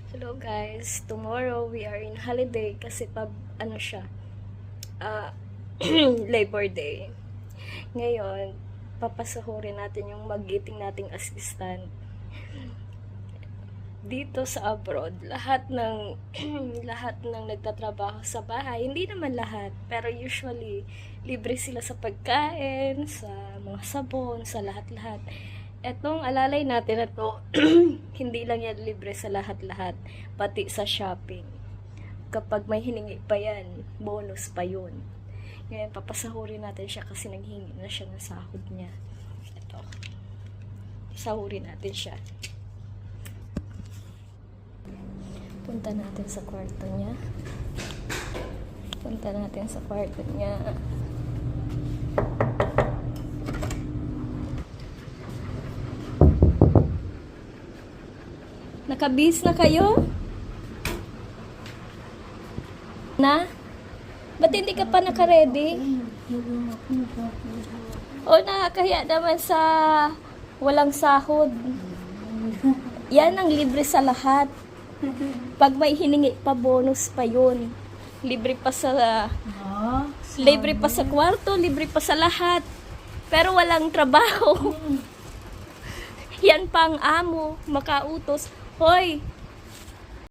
Hello guys, tomorrow we are in holiday kasi siya, ah, Labor Day. Ngayon, papasahurin natin yung magiting nating assistant. Dito sa abroad, lahat ng lahat ng nagtatrabaho sa bahay, hindi naman lahat, pero usually libre sila sa pagkain, sa mga sabon, sa lahat-lahat. Etong alalay natin na to, hindi lang yan libre sa lahat-lahat, pati sa shopping. Kapag may hiningi pa yan, bonus pa yun. Ngayon, papasahurin natin siya kasi naghingi na siya ng sahod niya. Ito. Sahurin natin siya. Punta natin sa kwarto niya. Punta natin sa kwarto niya. Nakabihis na kayo? Na? Ba't hindi ka pa naka-ready? O nakakahiya naman sa walang sahod. Yan ang libre sa lahat. Pag may hiningi pa, bonus pa yun. Libre pa sa kwarto, libre pa sa lahat. Pero walang trabaho. Yan pang amo, makautos. Hoy,